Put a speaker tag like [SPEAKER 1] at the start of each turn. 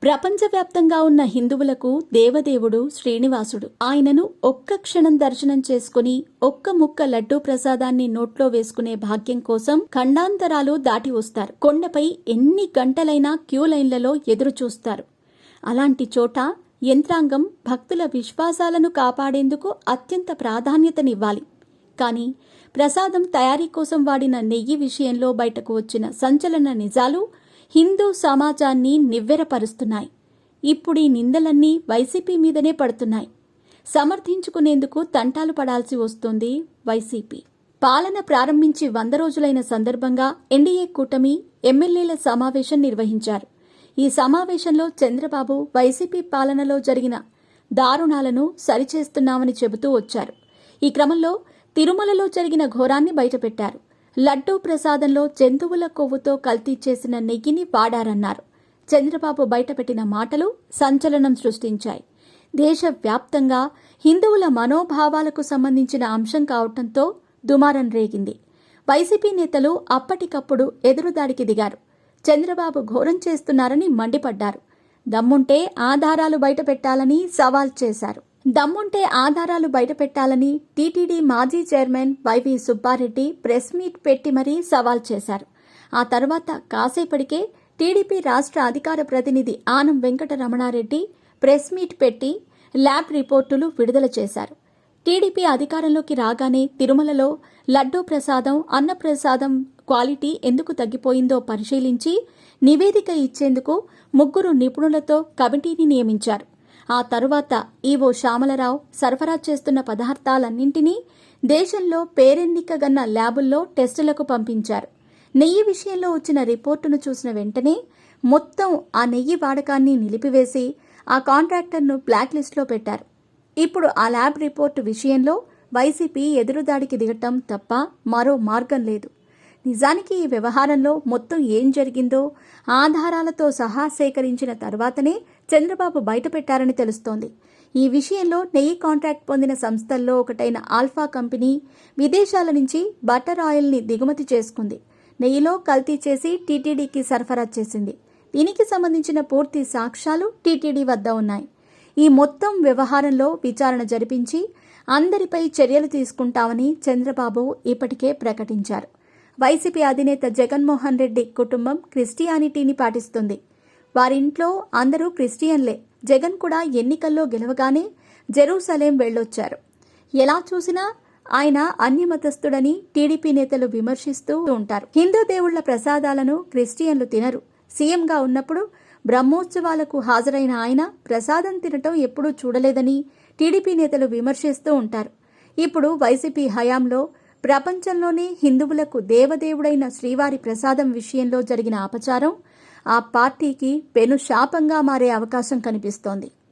[SPEAKER 1] ప్రపంచవ్యాప్తంగా ఉన్న హిందువులకు దేవదేవుడు శ్రీనివాసుడు. ఆయనను ఒక్క క్షణం దర్శనం చేసుకుని ఒక్క ముక్క లడ్డూ ప్రసాదాన్ని నోట్లో వేసుకునే భాగ్యం కోసం ఖండాంతరాలు దాటి వస్తారు. కొండపై ఎన్ని గంటలైనా క్యూ లైన్లలో ఎదురు చూస్తారు. అలాంటి చోట యంత్రాంగం భక్తుల విశ్వాసాలను కాపాడేందుకు అత్యంత ప్రాధాన్యతనివ్వాలి. కానీ ప్రసాదం తయారీ కోసం వాడిన నెయ్యి విషయంలో బయటకు వచ్చిన సంచలన నిజాలు హిందూ సమాజాన్ని నివ్వెరపరుస్తున్నాయి. ఇప్పుడు ఈ నిందలన్నీ వైసీపీ మీదనే పడుతున్నాయి. సమర్థించుకునేందుకు తంటాలు పడాల్సి వస్తోంది వైసీపీ. పాలన ప్రారంభించి 100 రోజులైన సందర్భంగా ఎన్డీఏ కూటమి ఎమ్మెల్యేల సమావేశం నిర్వహించారు. ఈ సమావేశంలో చంద్రబాబు వైసీపీ పాలనలో జరిగిన దారుణాలను సరిచేస్తున్నామని చెబుతూ వచ్చారు. ఈ క్రమంలో తిరుమలలో జరిగిన ఘోరాన్ని బయటపెట్టారు. లడ్డూ ప్రసాదంలో జంతువుల కొవ్వుతో కల్తీ చేసిన నెయ్యిని వాడారన్నారు. చంద్రబాబు బయటపెట్టిన మాటలు సంచలనం సృష్టించాయి. దేశవ్యాప్తంగా హిందువుల మనోభావాలకు సంబంధించిన అంశం కావడంతో దుమారం రేగింది. వైసీపీ నేతలు అప్పటికప్పుడు ఎదురుదాడికి దిగారు. చంద్రబాబు ఘోరం చేస్తున్నారని మండిపడ్డారు. దమ్ముంటే ఆధారాలు బయటపెట్టాలని సవాల్ చేశారు. టీటీడీ మాజీ chairman YV Subba Reddy press meet పెట్టి మరీ సవాల్ చేశారు. ఆ తర్వాత కాసేపటికే టీడీపీ రాష్ట్ర అధికార ప్రతినిధి ఆనం వెంకటరమణారెడ్డి ప్రెస్ మీట్ పెట్టి ల్యాబ్ రిపోర్టులు విడుదల చేశారు. టీడీపీ అధికారంలోకి రాగానే తిరుమలలో లడ్డూ ప్రసాదం, అన్నప్రసాదం క్వాలిటీ ఎందుకు తగ్గిపోయిందో పరిశీలించి నివేదిక ఇచ్చేందుకు 3 నిపుణులతో కమిటీని నియమించారు. ఆ తరువాత ఈవో శ్యామలరావు సరఫరా చేస్తున్న పదార్థాలన్నింటినీ దేశంలో పేరెన్నికగన్న ల్యాబుల్లో టెస్టులకు పంపించారు. నెయ్యి విషయంలో వచ్చిన రిపోర్టును చూసిన వెంటనే మొత్తం ఆ నెయ్యి వాడకాన్ని నిలిపివేసి ఆ కాంట్రాక్టర్ను బ్లాక్ లిస్టులో పెట్టారు. ఇప్పుడు ఆ ల్యాబ్ రిపోర్టు విషయంలో వైసీపీ ఎదురుదాడికి దిగటం తప్ప మరో మార్గం లేదు. నిజానికి ఈ వ్యవహారంలో మొత్తం ఏం జరిగిందో ఆధారాలతో సహా సేకరించిన తర్వాతనే చంద్రబాబు బయటపెట్టారని తెలుస్తోంది. ఈ విషయంలో నెయ్యి కాంట్రాక్ట్ పొందిన సంస్థల్లో ఒకటైన ఆల్ఫా కంపెనీ విదేశాల నుంచి బటర్ ఆయిల్ని దిగుమతి చేసుకుంది. నెయ్యిలో కల్తీ చేసి టీటీడీకి సరఫరా చేసింది. దీనికి సంబంధించిన పూర్తి సాక్ష్యాలు టీటీడీ వద్ద ఉన్నాయి. ఈ మొత్తం వ్యవహారంలో విచారణ జరిపించి అందరిపై చర్యలు తీసుకుంటామని చంద్రబాబు ఇప్పటికే ప్రకటించారు. వైసీపీ అధినేత జగన్మోహన్ రెడ్డి కుటుంబం క్రిస్టియానిటీని పాటిస్తుంది. వారింట్లో అందరూ క్రిస్టియన్లే. జగన్ కూడా ఎన్నికల్లో గెలవగానే జెరూసలేం వెళ్ళొచ్చారు. ఎలా చూసినా ఆయన అన్యమతస్థుడని టీడీపీ నేతలు విమర్శిస్తూ ఉంటారు. హిందూ దేవుళ్ల ప్రసాదాలను క్రిస్టియన్లు తినరు. సీఎంగా ఉన్నప్పుడు బ్రహ్మోత్సవాలకు హాజరైన ఆయన ప్రసాదం తినటం ఎప్పుడూ చూడలేదని టీడీపీ నేతలు విమర్శిస్తూ ఉంటారు. ఇప్పుడు వైసీపీ హయాంలో ప్రపంచంలోనే హిందువులకు దేవదేవుడైన శ్రీవారి ప్రసాదం విషయంలో జరిగిన అపచారం ఆ పార్టీకి పెను శాపంగా మారే అవకాశం కనిపిస్తోంది.